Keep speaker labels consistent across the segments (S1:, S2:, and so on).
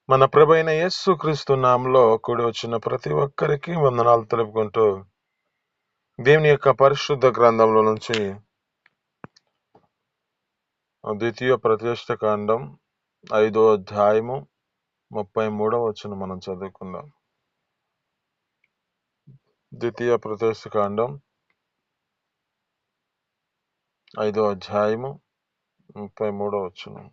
S1: మన ప్రభైన యేసు క్రీస్తు నామంలో కూడి వచ్చిన ప్రతి ఒక్కరికి వందనాలు తెలుపుకుంటూ దేవుని యొక్క పరిశుద్ధ గ్రంథంలో నుంచి ద్వితీయ ప్రతిష్ఠ కాండం 5వ అధ్యాయము 33వ వచనం మనం చదువుకుందాం. ద్వితీయ ప్రతిష్ఠ కాండం 5వ అధ్యాయము 33వ వచనం.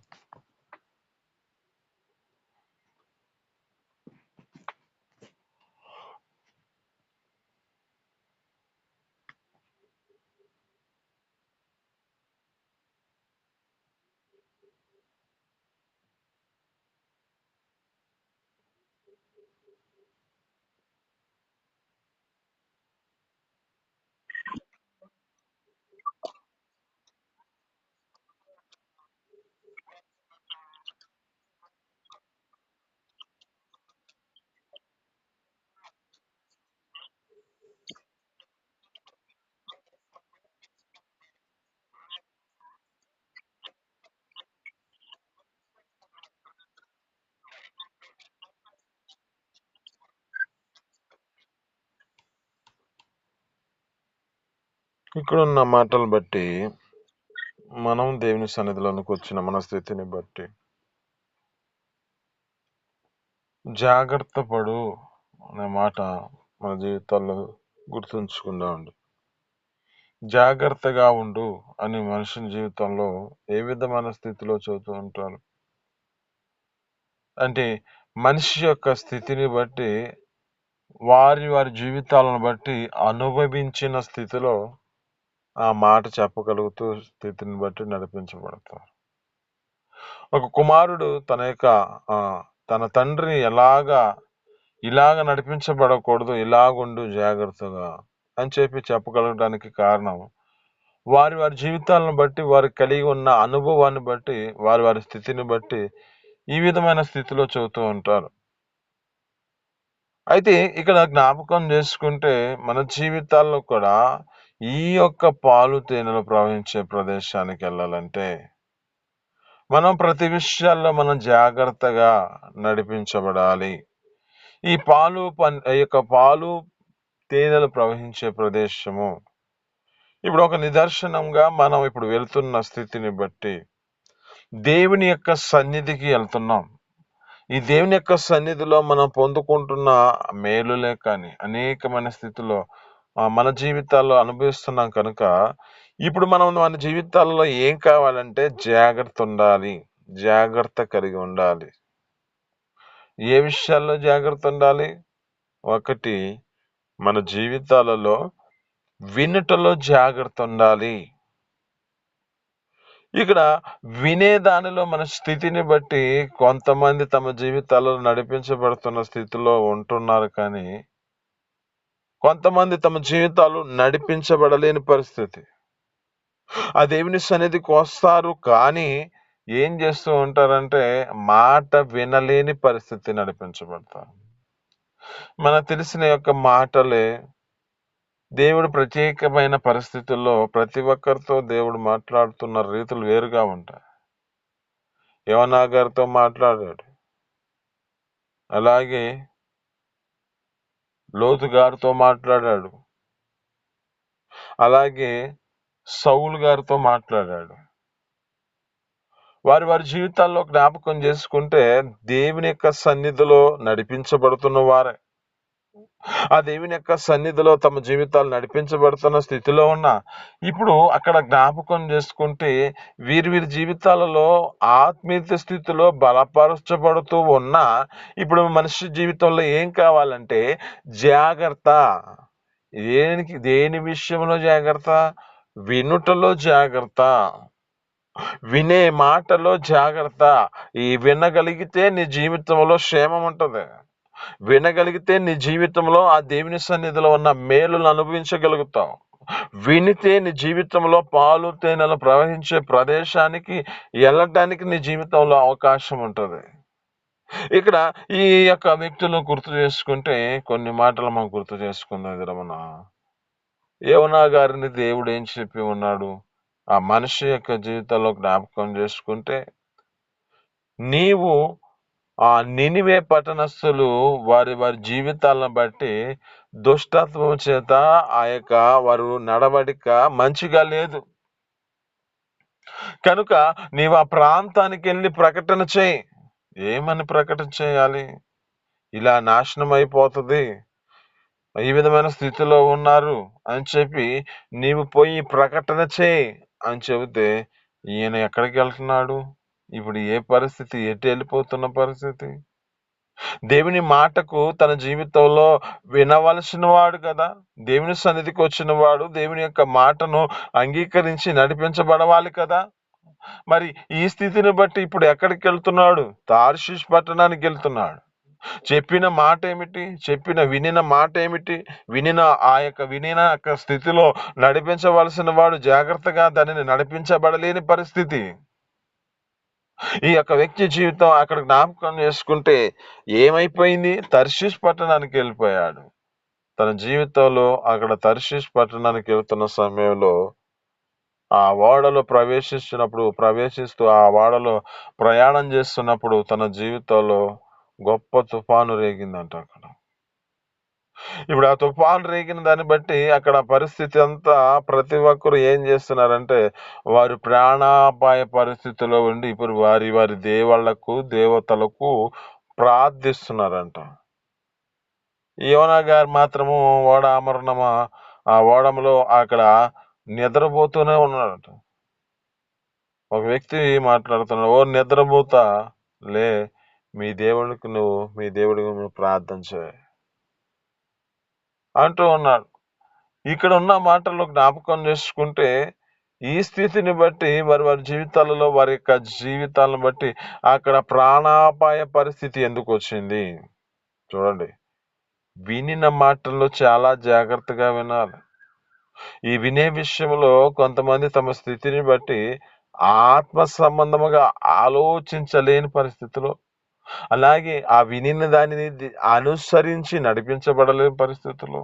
S1: ఇక్కడున్న మాటలు బట్టి మనం దేవుని సన్నిధిలోనికి వచ్చిన మన స్థితిని బట్టి జాగ్రత్త పడు అనే మాట మన జీవితాల్లో గుర్తుంచుకుందామండి. జాగ్రత్తగా ఉండు అని మనిషి జీవితంలో ఏ విధమైన స్థితిలో చెబుతూ ఉంటారు అంటే మనిషి యొక్క స్థితిని బట్టి వారి జీవితాలను బట్టి అనుభవించిన స్థితిలో ఆ మాట చెప్పగలుగుతూ స్థితిని బట్టి నడిపించబడతారు. ఒక కుమారుడు తన తండ్రిని ఇలాగ నడిపించబడకూడదు, ఇలాగుండు జాగ్రత్తగా అని చెప్పగలగడానికి కారణం వారి జీవితాలను బట్టి, వారు కలిగి ఉన్న అనుభవాన్ని బట్టి, వారి స్థితిని బట్టి ఈ విధమైన స్థితిలో చెబుతూ ఉంటారు. అయితే ఇక్కడ జ్ఞాపకం చేసుకుంటే మన జీవితాల్లో కూడా ఈ యొక్క పాలు తేనెలు ప్రవహించే ప్రదేశానికి వెళ్ళాలంటే మనం ప్రతి విషయాల్లో మనం జాగ్రత్తగా నడిపించబడాలి. ఈ పాలు తేనెలు ప్రవహించే ప్రదేశము ఇప్పుడు ఒక నిదర్శనంగా మనం ఇప్పుడు వెళ్తున్న స్థితిని బట్టి దేవుని యొక్క సన్నిధికి వెళ్తున్నాం. ఈ దేవుని యొక్క సన్నిధిలో మనం పొందుకుంటున్న మేలులే కానీ అనేకమైన స్థితిలో మన జీవితాల్లో అనుభవిస్తున్నాం కనుక ఇప్పుడు మనం మన జీవితాల్లో ఏం కావాలంటే జాగ్రత్త ఉండాలి, జాగ్రత్త కలిగి ఉండాలి. ఏ విషయాల్లో జాగ్రత్త ఉండాలి? ఒకటి, మన జీవితాలలో వినుటలో జాగ్రత్త ఉండాలి. ఇక్కడ వినేదానిలో మన స్థితిని బట్టి కొంతమంది తమ జీవితాలలో నడిపించబడుతున్న స్థితిలో ఉంటున్నారు, కానీ కొంతమంది తమ జీవితాలు నడిపించబడలేని పరిస్థితి. ఆ దేవుని సన్నిధికి వస్తారు, కానీ ఏం చేస్తూ ఉంటారంటే మాట వినలేని పరిస్థితి నడిపించబడతారు. మనకు తెలిసిన యొక్క మాటలే దేవుడు ప్రత్యేకమైన పరిస్థితుల్లో ప్రతి ఒక్కరితో దేవుడు మాట్లాడుతున్న రీతులు వేరుగా ఉంటాయి. యోనా గారితో మాట్లాడాడు, అలాగే లోతు గారితో మాట్లాడాడు, అలాగే సౌలు గారితో మాట్లాడాడు. వారి జీవితాల్లో జ్ఞాపకం చేసుకుంటే దేవుని యొక్క సన్నిధిలో నడిపించబడుతున్న వారే, ఆ దేవుని యొక్క సన్నిధిలో తమ జీవితాలు నడిపించబడుతున్న స్థితిలో ఉన్న ఇప్పుడు అక్కడ జ్ఞాపకం చేసుకుంటే వీరి జీవితాలలో ఆత్మీయ స్థితిలో బలపరచబడుతూ ఉన్నా ఇప్పుడు మనిషి జీవితంలో ఏం కావాలంటే జాగ్రత్త. దేని విషయంలో జాగ్రత్త? వినుటలో జాగ్రత్త, వినే మాటలో జాగ్రత్త. ఈ వినగలిగితే నీ జీవితంలో క్షేమం ఉంటది. వినగలిగితే నీ జీవితంలో ఆ దేవుని సన్నిధిలో ఉన్న మేలును అనుభవించగలుగుతావు. వినితే నీ జీవితంలో పాలు తేనెలు ప్రవహించే ప్రదేశానికి వెళ్ళడానికి నీ జీవితంలో అవకాశం ఉంటుంది. ఇక్కడ ఈ యొక్క వ్యక్తులను గుర్తు చేసుకుంటే కొన్ని మాటలు మనం గుర్తు చేసుకుందాం. రమణ యోనా గారిని దేవుడు ఏం చెప్పి ఉన్నాడు? ఆ మనిషి యొక్క జీవితంలో జ్ఞాపకం చేసుకుంటే నీవు ఆ నినివే పట్టణస్థులు వారి వారి జీవితాలను బట్టి దుష్టత్వం చేత ఆ యొక్క వారు నడవడిక మంచిగా లేదు. కనుక నీవు ఆ ప్రాంతానికి వెళ్ళి ప్రకటన చేయి. ఏమని ప్రకటన చేయాలి? ఇలా నాశనం అయిపోతుంది, ఈ విధమైన స్థితిలో ఉన్నారు అని చెప్పి నీవు పోయి ప్రకటన చేయి అని చెబితే ఈయన ఎక్కడికి వెళ్తున్నాడు? ఇప్పుడు ఏ పరిస్థితి, ఎటు వెళ్ళిపోతున్న పరిస్థితి? దేవుని మాటకు తన జీవితంలో వినవలసిన వాడు కదా, దేవుని సన్నిధికి వచ్చిన వాడు దేవుని యొక్క మాటను అంగీకరించి నడిపించబడవాలి కదా. మరి ఈ స్థితిని బట్టి ఇప్పుడు ఎక్కడికి వెళ్తున్నాడు? తార్షీష్ పట్టణానికి వెళ్తున్నాడు. చెప్పిన మాట ఏమిటి? వినిన మాట ఏమిటి? వినిన యొక్క స్థితిలో నడిపించవలసిన వాడు జాగ్రత్తగా దానిని నడిపించబడలేని పరిస్థితి. ఈ యొక్క వ్యక్తి జీవితం అక్కడ జ్ఞాపకం చేసుకుంటే ఏమైపోయింది? తర్షీష్ పట్టణానికి వెళ్ళిపోయాడు. తన జీవితంలో అక్కడ తర్షీష్ పట్టణానికి వెళ్తున్న సమయంలో ఆ ఓడలో ప్రవేశిస్తూ ఆ ఓడలో ప్రయాణం చేస్తున్నప్పుడు తన జీవితంలో గొప్ప తుఫాను రేగిందంట అక్కడ. ఇప్పుడు ఆ తుఫాను రేగిన దాన్ని బట్టి అక్కడ పరిస్థితి అంతా ప్రతి ఒక్కరు ఏం చేస్తున్నారంటే వారి ప్రాణాపాయ పరిస్థితిలో ఉండి ఇప్పుడు వారి వారి దేవుళ్లకు దేవతలకు ప్రార్థిస్తున్నారంట. యోనా గారు మాత్రము ఆ ఓడములో అక్కడ నిద్రపోతూనే ఉన్నాడంట. ఒక వ్యక్తి మాట్లాడుతున్నాడు, ఓ నిద్రపోతా లే, మీ దేవుడికి నువ్వు ప్రార్థన చేయి అంటూ ఉన్నాడు. ఇక్కడ ఉన్న మాటల్లో జ్ఞాపకం చేసుకుంటే ఈ స్థితిని బట్టి వారి వారి జీవితాలలో వారి యొక్క జీవితాలను బట్టి అక్కడ ప్రాణాపాయ పరిస్థితి ఎందుకు వచ్చింది చూడండి. వినిన మాటల్లో చాలా జాగ్రత్తగా వినాలి. ఈ వినే విషయంలో కొంతమంది తమ స్థితిని బట్టి ఆత్మ సంబంధముగా ఆలోచించలేని పరిస్థితిలో, అలాగే ఆ వినిన దానిని అనుసరించి నడిపించబడలేని పరిస్థితుల్లో,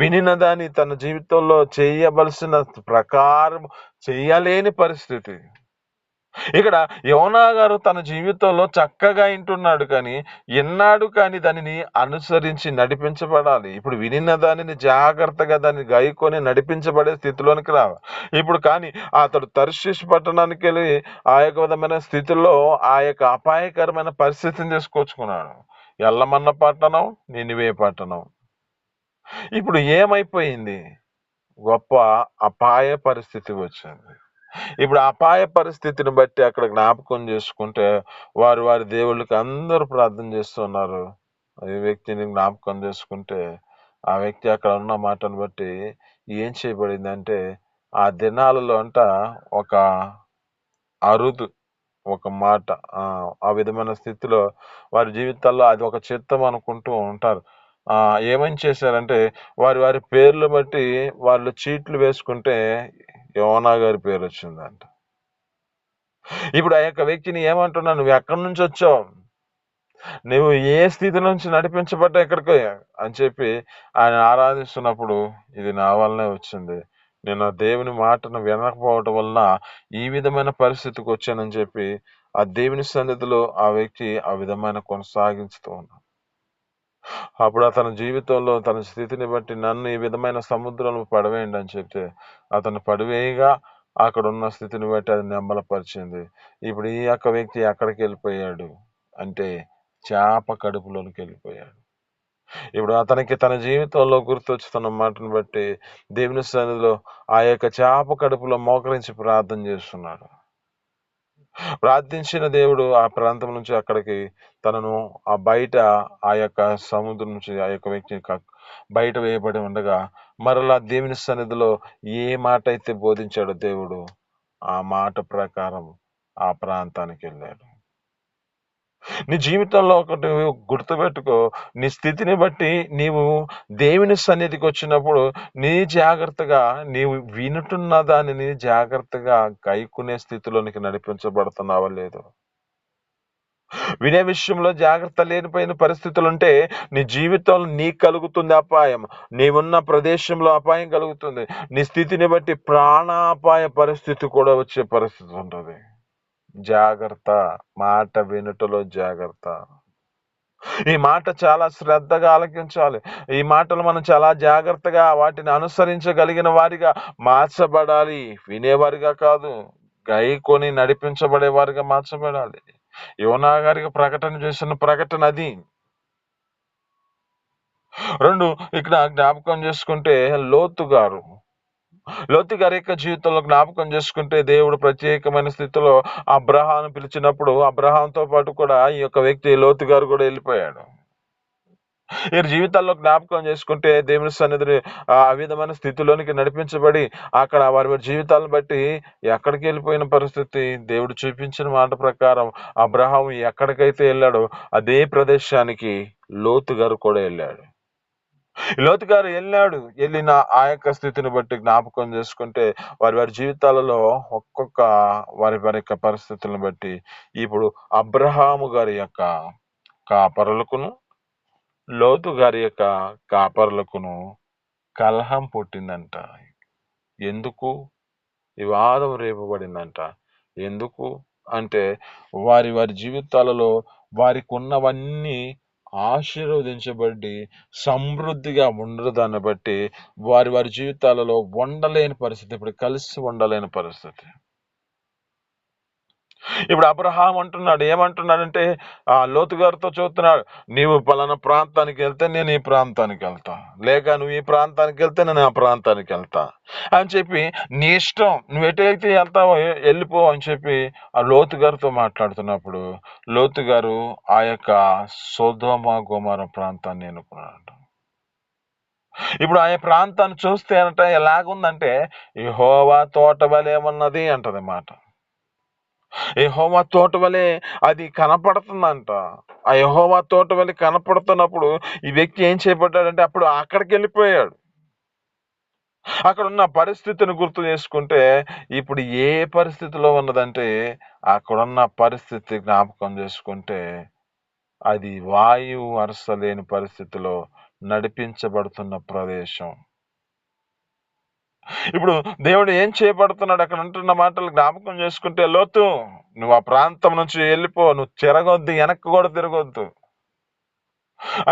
S1: వినిన దాన్ని తన జీవితంలో చేయవలసిన ప్రకారం చేయలేని పరిస్థితి. ఇక్కడ యోనా గారు తన జీవితంలో చక్కగా వింటున్నాడు, కానీ దానిని అనుసరించి నడిపించబడాలి. ఇప్పుడు వినిన దానిని జాగ్రత్తగా దాన్ని గైకొని నడిపించబడే స్థితిలోనికి రావాలి. ఇప్పుడు కానీ అతడు తర్షీష్ పట్టణానికి వెళ్ళి ఆ యొక్క విధమైన స్థితిలో ఆ యొక్క అపాయకరమైన పరిస్థితిని తీసుకొచ్చుకున్నాడు. ఎల్లమన్న పట్టణం, నినివే పట్టణం. ఇప్పుడు ఏమైపోయింది? గొప్ప అపాయ పరిస్థితి వచ్చింది. ఇప్పుడు అపాయ పరిస్థితిని బట్టి అక్కడ జ్ఞాపకం చేసుకుంటే వారి వారి దేవుళ్ళకి అందరూ ప్రార్థన చేస్తున్నారు. ఈ వ్యక్తిని జ్ఞాపకం చేసుకుంటే ఆ వ్యక్తి అక్కడ ఉన్న మాటను బట్టి ఏం చేయబడిందంటే ఆ దినాలలో ఒక అరుదు ఒక మాట ఆ విధమైన స్థితిలో వారి జీవితాల్లో అది ఒక చిత్తం అనుకుంటూ ఉంటారు. ఏమని చేశారంటే వారి వారి పేర్లు బట్టి వాళ్ళు చీట్లు వేసుకుంటే యోనా గారి పేరు వచ్చిందంట. ఇప్పుడు ఆ యొక్క వ్యక్తిని ఏమంటున్నా, నువ్వు ఎక్కడి నుంచి వచ్చావు, నువ్వు ఏ స్థితి నుంచి నడిపించబడ్డా ఎక్కడికి అని చెప్పి ఆయన ఆరాధిస్తున్నప్పుడు ఇది నా వల్లనే వచ్చింది, నేను దేవుని మాటను వినకపోవటం వలన ఈ విధమైన పరిస్థితికి వచ్చానని చెప్పి ఆ దేవుని సన్నిధిలో ఆ వ్యక్తి ఆ విధమైన కొనసాగించుతూ ఉన్నాడు. అప్పుడు అతని జీవితంలో తన స్థితిని బట్టి నన్ను ఈ విధమైన సముద్రంలో పడవేయండి అని చెప్తే అతను పడివేయగా అక్కడ ఉన్న స్థితిని బట్టి అది నెమ్మలపరిచింది. ఇప్పుడు ఈ యొక్క వ్యక్తి ఎక్కడికి వెళ్ళిపోయాడు అంటే చేప కడుపులోనికి వెళ్ళిపోయాడు. ఇప్పుడు అతనికి తన జీవితంలో గుర్తొచ్చుతున్న మాటను బట్టి దేవుని సన్నిధిలో ఆ యొక్క చేప కడుపులో మోకరించి ప్రార్థన చేస్తున్నాడు. ప్రార్థించిన దేవుడు ఆ ప్రాంతం నుంచి అక్కడికి తనను ఆ యొక్క సముద్రం నుంచి ఆ యొక్క వ్యక్తిని బయట వేయబడి ఉండగా మరలా దేవుని సన్నిధిలో ఏ మాట అయితే బోధించాడో దేవుడు ఆ మాట ప్రకారం ఆ ప్రాంతానికి వెళ్ళాడు. నీ జీవితంలో ఒకటి గుర్తుపెట్టుకో, నీ స్థితిని బట్టి నీవు దేవుని సన్నిధికి వచ్చినప్పుడు నీవు వినుతున్న దానిని జాగ్రత్తగా గైకునే స్థితిలోనికి నడిపించబడుతున్నావా లేదు? వినే విషయంలో జాగ్రత్త లేనిపోయిన పరిస్థితులుంటే నీ జీవితంలో నీకు కలుగుతుంది అపాయం, నీవున్న ప్రదేశంలో అపాయం కలుగుతుంది, నీ స్థితిని బట్టి ప్రాణాపాయ పరిస్థితి కూడా వచ్చే పరిస్థితి ఉంటుంది. జాగ్రత్త. మాట వినుటలో జాగ్రత్త. ఈ మాట చాలా శ్రద్ధగా ఆలకించాలి. ఈ మాటలు మనం చాలా జాగ్రత్తగా వాటిని అనుసరించగలిగిన వారిగా మార్చబడాలి. వినేవారిగా కాదు, గైకొని నడిపించబడేవారిగా మార్చబడాలి. యోనా గారికి ప్రకటన చేసిన ప్రకటన అది. 2 ఇక్కడ జ్ఞాపకం చేసుకుంటే లోతు గారి యొక్క జీవితంలో జ్ఞాపకం చేసుకుంటే, దేవుడు ప్రత్యేకమైన స్థితిలో అబ్రహాను పిలిచినప్పుడు అబ్రహాంతో పాటు కూడా ఈ యొక్క వ్యక్తి లోతు గారు కూడా వెళ్ళిపోయాడు. వీరి జీవితాల్లో జ్ఞాపకం చేసుకుంటే దేవుని సన్నిధిని ఆ విధమైన స్థితిలోనికి నడిపించబడి అక్కడ వారి వారి జీవితాలను బట్టి ఎక్కడికి వెళ్ళిపోయిన పరిస్థితి, దేవుడు చూపించిన మాట ప్రకారం అబ్రహాం ఎక్కడికైతే వెళ్ళాడో అదే ప్రదేశానికి లోతు గారు కూడా వెళ్ళాడు. లోతు గారు వెళ్ళిన ఆ యొక్క స్థితిని బట్టి జ్ఞాపకం చేసుకుంటే వారి వారి జీవితాలలో ఒక్కొక్క వారి వారి యొక్క పరిస్థితులను బట్టి ఇప్పుడు అబ్రహాము గారి యొక్క కాపరులకును లోతు గారి యొక్క కాపరులకును కలహం పుట్టిందంట. ఎందుకు? వివాదం రేపబడిందంట. ఎందుకు అంటే వారి వారి జీవితాలలో వారికి ఉన్నవన్నీ ఆశీర్వదించబడి సమృద్ధిగా ఉండదాన్ని బట్టి వారి వారి జీవితాలలో ఉండలేని పరిస్థితి, ఇప్పుడు కలిసి ఉండలేని పరిస్థితి. ఇప్పుడు అబ్రహాం అంటున్నాడు, ఏమంటున్నాడంటే ఆ లోతు గారితో చూస్తున్నాడు, నీవు పలానా ప్రాంతానికి వెళ్తే నేను ఈ ప్రాంతానికి వెళ్తా, లేక నువ్వు ఈ ప్రాంతానికి వెళ్తే నేను ఆ ప్రాంతానికి వెళ్తా అని చెప్పి, నీ ఇష్టం, నువ్వు ఎటైతే వెళ్తావో వెళ్ళిపో అని చెప్పి ఆ లోతు గారితో మాట్లాడుతున్నప్పుడు లోతు గారు ఆ యొక్క సొదొమ గొమొర ప్రాంతాన్ని ఎన్నుకున్నాడు. ఇప్పుడు ఆ ప్రాంతాన్ని చూస్తే అంట ఎలాగుందంటే యెహోవా తోట వలె ఉన్నది అంటది మాట. యెహోవా తోట వలె అది కనపడుతుందంట. ఆ యెహోవా తోట వలె కనపడుతున్నప్పుడు ఈ వ్యక్తి ఏం చేయబడ్డాడంటే అప్పుడు అక్కడికి వెళ్ళిపోయాడు. అక్కడ ఉన్న పరిస్థితిని గుర్తు చేసుకుంటే ఇప్పుడు ఏ పరిస్థితిలో ఉన్నదంటే అక్కడున్న పరిస్థితి జ్ఞాపకం చేసుకుంటే అది వాయువు వరుస లేని పరిస్థితిలో నడిపించబడుతున్న ప్రదేశం. ఇప్పుడు దేవుడు ఏం చేయబడుతున్నాడు అక్కడ అంటున్న మాటలు జ్ఞాపకం చేసుకుంటే, లోతు నువ్వు ఆ ప్రాంతం నుంచి వెళ్ళిపో, నువ్వు తిరగొద్దు, వెనక్కి కూడా తిరగొద్దు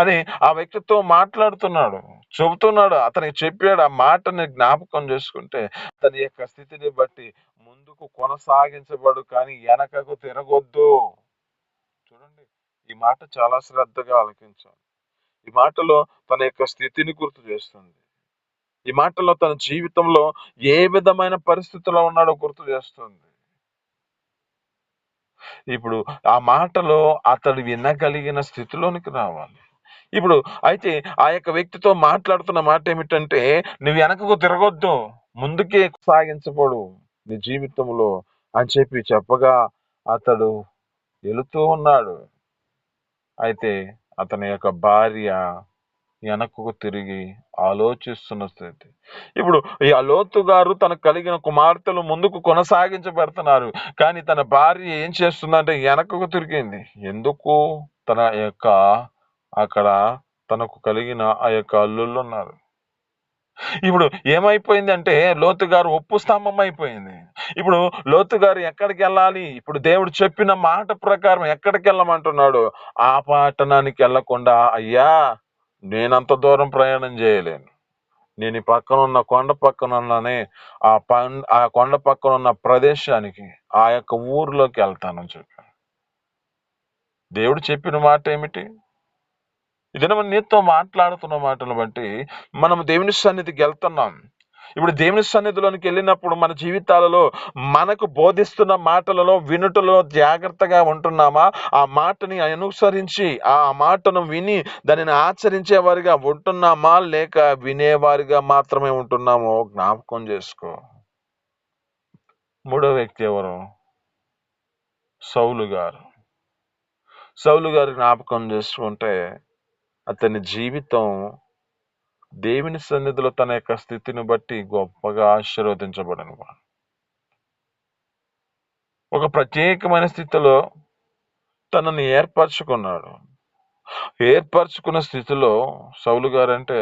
S1: అని ఆ వ్యక్తితో మాట్లాడుతున్నాడు, చెబుతున్నాడు. అతనికి చెప్పాడు. ఆ మాటని జ్ఞాపకం చేసుకుంటే అతని యొక్క స్థితిని బట్టి ముందుకు కొనసాగించబడు కానీ వెనకకు తిరగొద్దు. చూడండి, ఈ మాట చాలా శ్రద్ధగా ఆలకించాలి. ఈ మాటలో తన యొక్క స్థితిని గుర్తు చేస్తుంది. ఈ మాటలో తన జీవితంలో ఏ విధమైన పరిస్థితిలో ఉన్నాడో గుర్తు చేస్తుంది. ఇప్పుడు ఆ మాటలో అతడు వినగలిగిన స్థితిలోనికి రావాలి. ఇప్పుడు అయితే ఆ యొక్క వ్యక్తితో మాట్లాడుతున్న మాట ఏమిటంటే, నువ్వు వెనకకు తిరగొద్దు, ముందుకే సాగించబడు నీ జీవితంలో అని చెప్పగా అతడు వెళుతూ ఉన్నాడు. అయితే అతని యొక్క భార్య వెనక్కు తిరిగి ఆలోచిస్తున్న స్థితి. ఇప్పుడు ఈ లోతు గారు తనకు కలిగిన కుమార్తెలు ముందుకు కొనసాగించబడుతున్నారు, కానీ తన భార్య ఏం చేస్తుందంటే వెనక్కు తిరిగింది. ఎందుకు? తన యొక్క అక్కడ తనకు కలిగిన ఆ యొక్క అల్లుళ్ళు ఉన్నారు. ఇప్పుడు ఏమైపోయిందంటే లోతు గారు ఉప్పు స్తంభం అయిపోయింది. ఇప్పుడు లోతు గారు ఎక్కడికి వెళ్ళాలి? ఇప్పుడు దేవుడు చెప్పిన మాట ప్రకారం ఎక్కడికి వెళ్ళమంటున్నాడు? ఆ పట్టణానికి వెళ్ళకుండా, అయ్యా నేనంత దూరం ప్రయాణం చేయలేను, నేను ఈ పక్కన ఉన్న కొండ పక్కన ఉన్ననే ఆ కొండ పక్కన ఉన్న ప్రదేశానికి, ఆ యొక్క ఊర్లోకి వెళ్తానని చెప్పాను. దేవుడు చెప్పిన మాట ఏమిటి? ఇదే మనం నీతో మాట్లాడుతున్న మాటలు బట్టి మనం దేవుని సన్నిధికి వెళ్తున్నాం. ఇప్పుడు దేవుని సన్నిధిలోనికి వెళ్ళినప్పుడు మన జీవితాలలో మనకు బోధిస్తున్న మాటలలో వినుటలో జాగ్రత్తగా ఉంటున్నామా? ఆ మాటని అనుసరించి ఆ మాటను విని దానిని ఆచరించేవారిగా ఉంటున్నామా? లేక వినేవారిగా మాత్రమే ఉంటున్నామో జ్ఞాపకం చేసుకో. మూడో వ్యక్తి ఎవరు? సౌలు గారు. సౌలు గారు జ్ఞాపకం చేసుకుంటే అతని జీవితం దేవుని సన్నిధిలో తన యొక్క స్థితిని బట్టి గొప్పగా ఆశీర్వదించబడను. ఒక ప్రత్యేకమైన స్థితిలో తనని ఏర్పరచుకున్నాడు. ఏర్పరచుకున్న స్థితిలో సౌలు గారు అంటే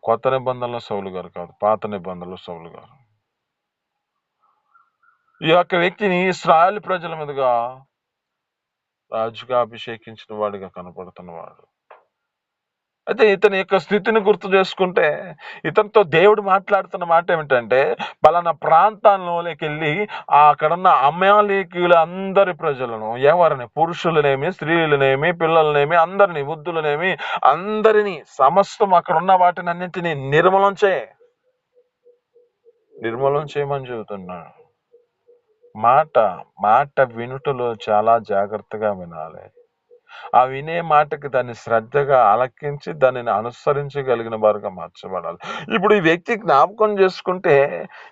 S1: కొత్త నిబంధనలో సౌలు గారు కాదు, పాత నిబంధనలో సౌలు గారు. ఈ యొక్క వ్యక్తిని ఇశ్రాయేలు ప్రజల మీదుగా రాజుగా అభిషేకించిన వాడిగా కనపడుతున్నవాడు. అయితే ఇతని యొక్క స్థితిని గుర్తు చేసుకుంటే, ఇతనితో దేవుడు మాట్లాడుతున్న మాట ఏమిటంటే, పలానా ప్రాంతాల్లోకెళ్ళి అక్కడున్న అమాలేకీయుల అందరి ప్రజలను, ఎవరిని, పురుషులనేమి, స్త్రీలనేమి, పిల్లలనేమి, అందరిని, వృద్ధులనేమి, అందరినీ, సమస్తం అక్కడున్న వాటినన్నింటినీ నిర్మూలన చేయమని చెబుతున్నాడు. మాట మాట వినుటలో చాలా జాగ్రత్తగా వినాలి. ఆ వినే మాటకి దాన్ని శ్రద్ధగా ఆలకించి దానిని అనుసరించగలిగిన వారుగా మార్చబడాలి. ఇప్పుడు ఈ వ్యక్తి జ్ఞాపకం చేసుకుంటే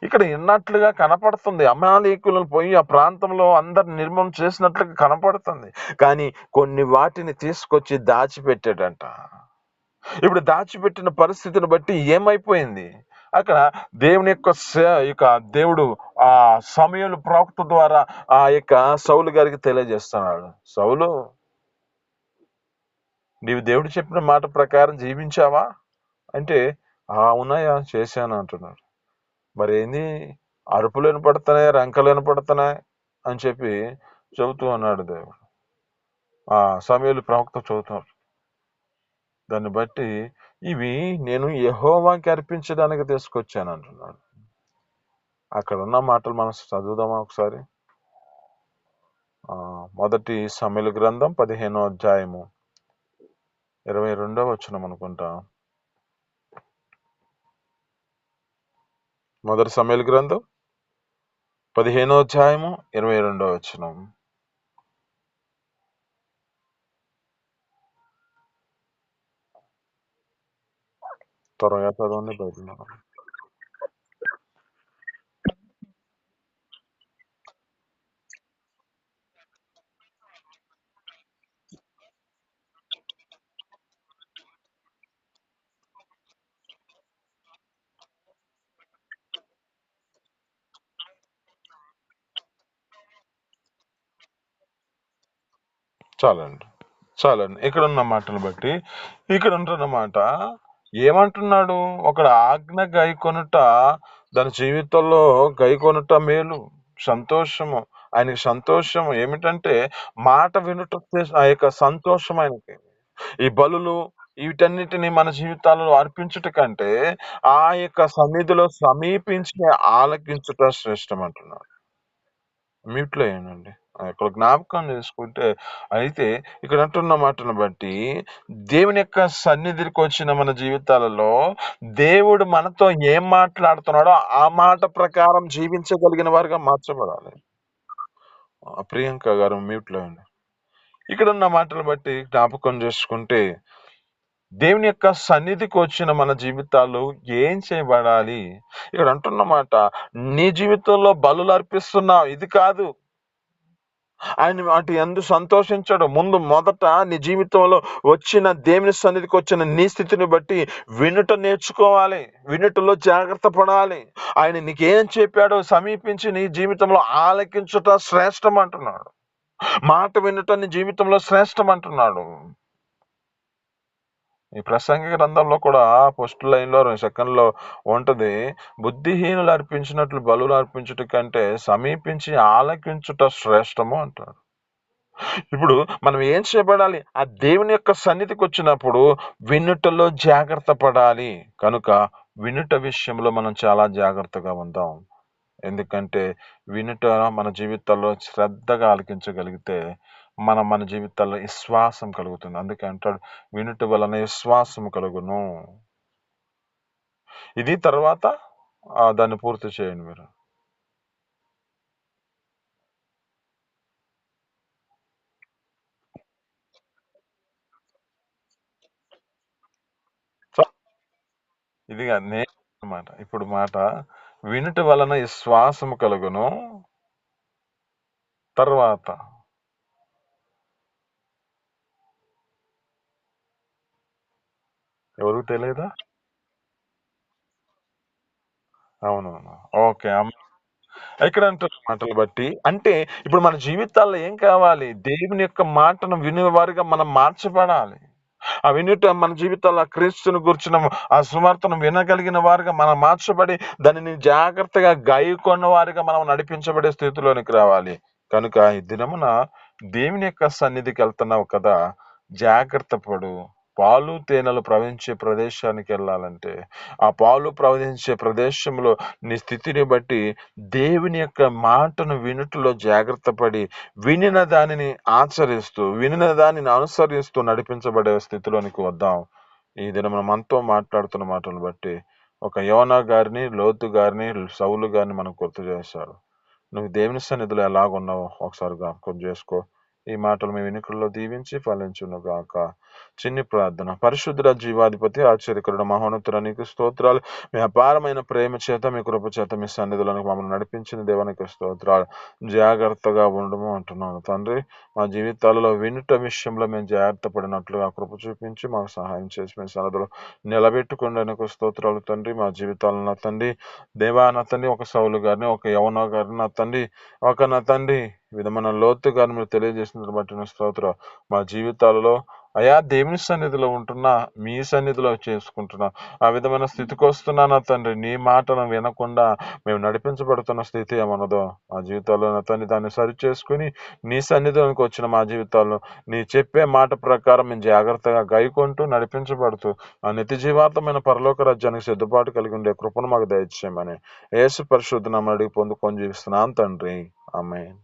S1: ఇక్కడ ఇన్నట్లుగా కనపడుతుంది. అమాలేకులను పోయి ఆ ప్రాంతంలో అందరిని నిర్మూలన చేసినట్లుగా కనపడుతుంది. కానీ కొన్ని వాటిని తీసుకొచ్చి దాచిపెట్టాడంట. ఇప్పుడు దాచిపెట్టిన పరిస్థితిని బట్టి ఏమైపోయింది, అక్కడ దేవుని యొక్క దేవుడు ఆ సమూయేలు ప్రవక్త ద్వారా ఆ యొక్క సౌలు గారికి తెలియజేస్తున్నాడు. సౌలు, నీవు దేవుడు చెప్పిన మాట ప్రకారం జీవించావా అంటే, అవునయ్యా చేశాను అంటున్నాడు. మరి ఏంది, అరుపులు వినపడుతున్నాయి, రంకలు వినపడుతున్నాయి అని చెప్పి చెబుతూ అన్నాడు దేవుడు. ఆ సమూయేలు ప్రవక్త చెబుతున్నాడు. దాన్ని బట్టి ఇవి నేను యెహోవాకి అర్పించడానికి తీసుకొచ్చాను అంటున్నాడు. అక్కడ ఉన్న మాటలు మనం చదువుదామా ఒకసారి. మొదటి సమూయేలు గ్రంథం 15వ అధ్యాయము 22వ వచనం అనుకుంటా. మొదటి సమూయేలు గ్రంథం 15వ అధ్యాయము 22వ వచనం. త్వరగా చదవండి బైబిల్. చాలండి చాలండి. ఇక్కడ ఉన్న మాటలు బట్టి ఇక్కడ ఉంటున్న మాట ఏమంటున్నాడు, ఒకడు ఆజ్ఞ గైకొనుట దాని జీవితంలో గైకొనుట మేలు, సంతోషము. ఆయనకి సంతోషం ఏమిటంటే మాట వినుట ఆ యొక్క సంతోషం ఆయనకి. ఈ బలులు వీటన్నిటిని మన జీవితాలలో అర్పించుట కంటే ఆ యొక్క సన్నిధిలో సమీపించి ఆలకించుట శ్రేష్టం అంటున్నాడు. మ్యూట్లో ఏనండి. ఇక్కడ జ్ఞాపకం చేసుకుంటే, అయితే ఇక్కడ అంటున్న మాటను బట్టి దేవుని యొక్క సన్నిధికి వచ్చిన మన జీవితాలలో దేవుడు మనతో ఏం మాట్లాడుతున్నాడో ఆ మాట ప్రకారం జీవించగలిగిన వారుగా మార్చబడాలి. ప్రియాంక గారు మ్యూట్లో అండి. ఇక్కడ ఉన్న మాటలు బట్టి జ్ఞాపకం చేసుకుంటే, దేవుని యొక్క సన్నిధికి వచ్చిన మన జీవితాలు ఏం చేయబడాలి. ఇక్కడ అంటున్న మాట, నీ జీవితంలో బలులు అర్పిస్తున్నావు, ఇది కాదు. ఆయన వాటి యందు సంతోషించడు. మొదట నీ జీవితంలో వచ్చిన దేవుని సన్నిధికి వచ్చిన నీ స్థితిని బట్టి వినుట నేర్చుకోవాలి, వినుటలో జాగ్రత్త పడాలి. ఆయన నీకేం చెప్పాడో సమీపించి నీ జీవితంలో ఆలకించుట శ్రేష్టం అంటున్నాడు. మాట వినుట నీ జీవితంలో శ్రేష్టం అంటున్నాడు. ఈ ప్రసంగి గ్రంథంలో కూడా ఫస్ట్ లైన్ లో సెకండ్ లో ఉంటది, బుద్ధిహీనులు అర్పించినట్లు బలులు అర్పించుట కంటే సమీపించి ఆలకించుట శ్రేష్టము అంటాడు. ఇప్పుడు మనం ఏం చేయబడాలి, ఆ దేవుని యొక్క సన్నిధికి వచ్చినప్పుడు వినుటలో జాగ్రత్త పడాలి. కనుక వినుట విషయంలో మనం చాలా జాగ్రత్తగా ఉందాం. ఎందుకంటే వినుట మన జీవితాల్లో శ్రద్ధగా ఆలకించగలిగితే మన జీవితాల్లో విశ్వాసం కలుగుతుంది. అందుకే అంటాడు, వినుట వలన విశ్వాసం కలుగును. ఇది తర్వాత దాన్ని పూర్తి చేయండి మీరు. ఇది మాట ఇప్పుడు మాట, వినుట వలన విశ్వాసము కలుగును. తర్వాత ఎవరికి తెలియదా? అవునవును. ఓకే. ఇక్కడ అంటున్న మాటలు బట్టి అంటే ఇప్పుడు మన జీవితాల్లో ఏం కావాలి, దేవుని యొక్క మాటను వినేవారిగా మనం మార్చబడాలి. ఆ వినుట మన జీవితాల్లో ఆ క్రీస్తుని గుర్చిన ఆ సువార్తను వినగలిగిన వారుగా మనం మార్చబడి దానిని జాగ్రత్తగా గాయకొన్న వారిగా మనం నడిపించబడే స్థితిలోనికి రావాలి. కనుక ఈ దినమున దేవుని యొక్క సన్నిధికి వెళ్తున్నావు కదా, జాగ్రత్త పడు. పాలు తేనెలు ప్రవహించే ప్రదేశానికి వెళ్ళాలంటే ఆ పాలు ప్రవహించే ప్రదేశంలో నీ స్థితిని బట్టి దేవుని యొక్క మాటను వినుటలో జాగ్రత్త పడి వినిన దానిని ఆచరిస్తూ వినిన దానిని అనుసరిస్తూ నడిపించబడే స్థితిలోనికి వద్దాం. ఈ దినం మనతో మాట్లాడుతున్న మాటలను బట్టి ఒక యోనా గారిని, లోతు గారిని, సౌలు గారిని మనకు గుర్తు చేశారు. నువ్వు దేవుని సన్నిధిలో ఎలాగున్నావో ఒకసారి జ్ఞాపకం చేసుకో. ఈ మాటలు మీ వెనుకల్లో దీవించి ఫలించును గాక. చిన్ని ప్రార్థన. పరిశుద్ధుల జీవాధిపతి ఆశ్చర్యకరుడు మహోన్నతుడ నీకు స్తోత్రాలు. మీ అపారమైన ప్రేమ చేత మీ కృప చేత మీ సన్నిధులను మమ్మల్ని నడిపించిన దేవానికి స్తోత్రాలు. జాగ్రత్తగా ఉండము అంటున్నాను తండ్రి. మా జీవితాలలో వినుట విషయంలో మేము జాగ్రత్త పడినట్లుగా కృప చూపించి మాకు సహాయం చేసి మీ సన్నిధిలో నిలబెట్టుకుండేందుకు స్తోత్రాలు తండ్రి. మా జీవితాలను నా తండ్రి దేవా నా తండ్రి ఒక సౌలు గారిని, ఒక యవన గారిని నా తండ్రి, ఒక నా తండ్రి విధమైన లోతు గారిని మీరు తెలియజేసిన బట్టి స్తోత్రం. మా జీవితాలలో అయా దేవుని సన్నిధిలో ఉంటున్నా, మీ సన్నిధిలో చేసుకుంటున్నా, ఆ విధమైన స్థితికి వస్తున్నా నా తండ్రి. నీ మాటను వినకుండా మేము నడిపించబడుతున్న స్థితి ఏమన్నదో మా జీవితాల్లో నా తండ్రి దాన్ని సరి చేసుకుని నీ సన్నిధిలోకి వచ్చిన మా జీవితాల్లో నీ చెప్పే మాట ప్రకారం మేము జాగ్రత్తగా గైకొంటూ నడిపించబడుతూ ఆ నిత్య జీవార్థమైన పరలోక రాజ్యానికి సిద్ధపాటు కలిగి ఉండే కృపను మాకు దయచేయమని యేసు పరిశుద్ధ నామమున అడిగి పొందుకొని జీవిస్తున్నాను తండ్రి. ఆమేన్.